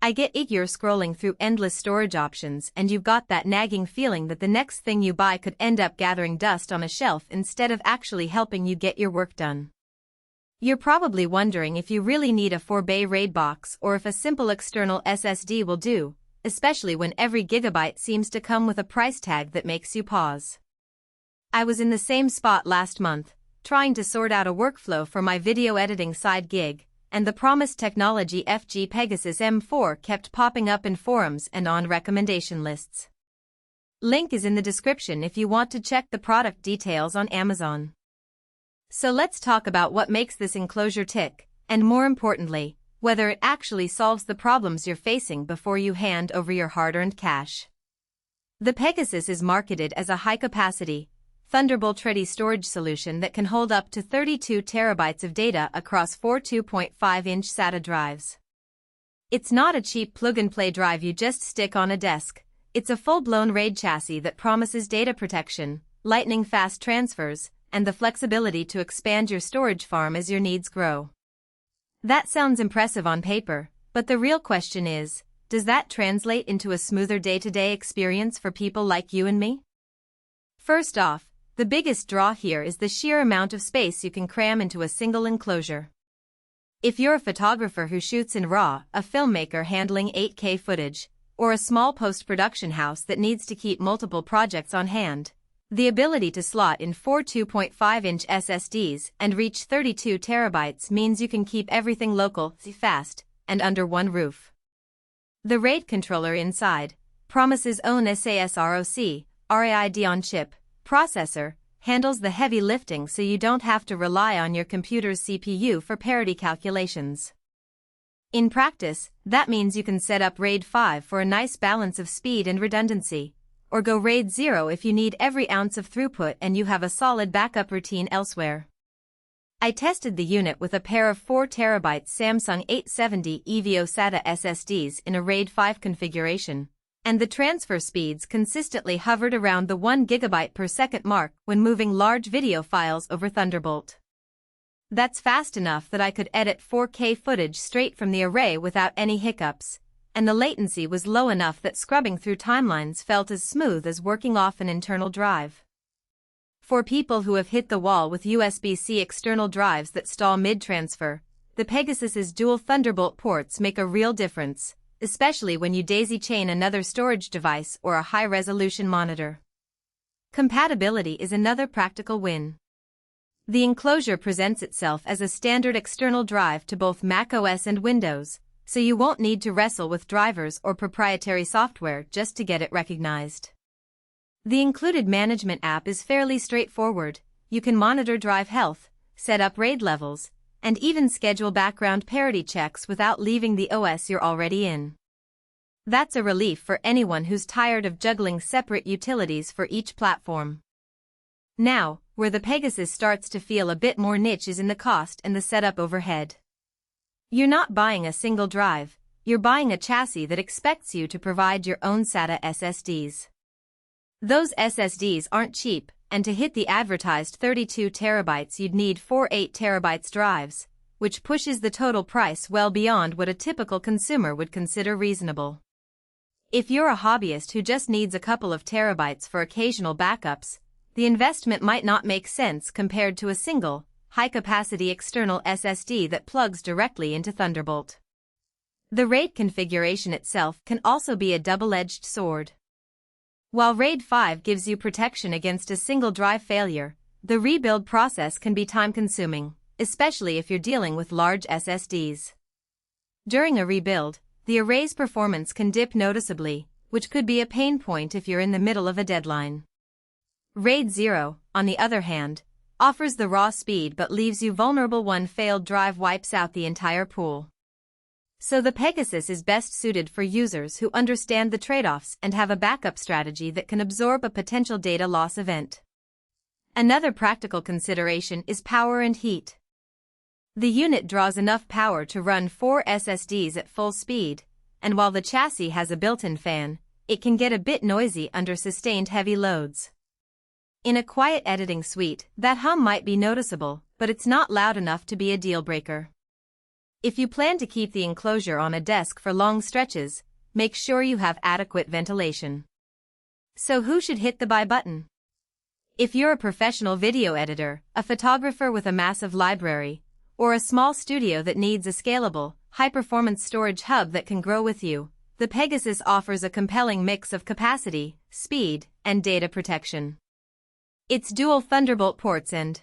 I get it, you're scrolling through endless storage options and you've got that nagging feeling that the next thing you buy could end up gathering dust on a shelf instead of actually helping you get your work done. You're probably wondering if you really need a 4-bay RAID box or if a simple external SSD will do, especially when every gigabyte seems to come with a price tag that makes you pause. I was in the same spot last month, trying to sort out a workflow for my video editing side gig, and the promised technology FG Pegasus M4 kept popping up in forums and on recommendation lists. Link is in the description if you want to check the product details on Amazon. So let's talk about what makes this enclosure tick, and more importantly, whether it actually solves the problems you're facing before you hand over your hard-earned cash. The Pegasus is marketed as a high-capacity, Thunderbolt-ready storage solution that can hold up to 32 terabytes of data across 4 2.5-inch SATA drives. It's not a cheap plug-and-play drive you just stick on a desk. It's a full-blown RAID chassis that promises data protection, lightning-fast transfers, and the flexibility to expand your storage farm as your needs grow. That sounds impressive on paper, but the real question is, does that translate into a smoother day-to-day experience for people like you and me? First off, the biggest draw here is the sheer amount of space you can cram into a single enclosure. If you're a photographer who shoots in RAW, a filmmaker handling 8K footage, or a small post-production house that needs to keep multiple projects on hand, the ability to slot in 4 2.5-inch SSDs and reach 32 terabytes means you can keep everything local, fast, and under one roof. The RAID controller inside promises own SASROC, RAID on-chip processor, handles the heavy lifting so you don't have to rely on your computer's CPU for parity calculations. In practice, that means you can set up RAID 5 for a nice balance of speed and redundancy, or go RAID 0 if you need every ounce of throughput and you have a solid backup routine elsewhere. I tested the unit with a pair of 4 TB Samsung 870 EVO SATA SSDs in a RAID 5 configuration, and the transfer speeds consistently hovered around the 1 GB per second mark when moving large video files over Thunderbolt. That's fast enough that I could edit 4K footage straight from the array without any hiccups, and the latency was low enough that scrubbing through timelines felt as smooth as working off an internal drive. For people who have hit the wall with USB-C external drives that stall mid-transfer, the Pegasus's dual Thunderbolt ports make a real difference, especially when you daisy-chain another storage device or a high-resolution monitor. Compatibility is another practical win. The enclosure presents itself as a standard external drive to both macOS and Windows, so you won't need to wrestle with drivers or proprietary software just to get it recognized. The included management app is fairly straightforward. You can monitor drive health, set up RAID levels, and even schedule background parity checks without leaving the OS you're already in. That's a relief for anyone who's tired of juggling separate utilities for each platform. Now, where the Pegasus starts to feel a bit more niche is in the cost and the setup overhead. You're not buying a single drive, you're buying a chassis that expects you to provide your own SATA SSDs. Those SSDs aren't cheap, and to hit the advertised 32 terabytes you'd need 4 8 terabytes drives, which pushes the total price well beyond what a typical consumer would consider reasonable. If you're a hobbyist who just needs a couple of terabytes for occasional backups, the investment might not make sense compared to a single, high-capacity external SSD that plugs directly into Thunderbolt. The RAID configuration itself can also be a double-edged sword. While RAID 5 gives you protection against a single drive failure, the rebuild process can be time-consuming, especially if you're dealing with large SSDs. During a rebuild, the array's performance can dip noticeably, which could be a pain point if you're in the middle of a deadline. RAID 0, on the other hand, offers the raw speed but leaves you vulnerable. One failed drive wipes out the entire pool. So the Pegasus is best suited for users who understand the trade-offs and have a backup strategy that can absorb a potential data loss event. Another practical consideration is power and heat. The unit draws enough power to run 4 SSDs at full speed, and while the chassis has a built-in fan, it can get a bit noisy under sustained heavy loads. In a quiet editing suite, that hum might be noticeable, but it's not loud enough to be a deal-breaker. If you plan to keep the enclosure on a desk for long stretches, make sure you have adequate ventilation. So who should hit the buy button? If you're a professional video editor, a photographer with a massive library, or a small studio that needs a scalable, high-performance storage hub that can grow with you, the Pegasus offers a compelling mix of capacity, speed, and data protection. Its dual Thunderbolt ports and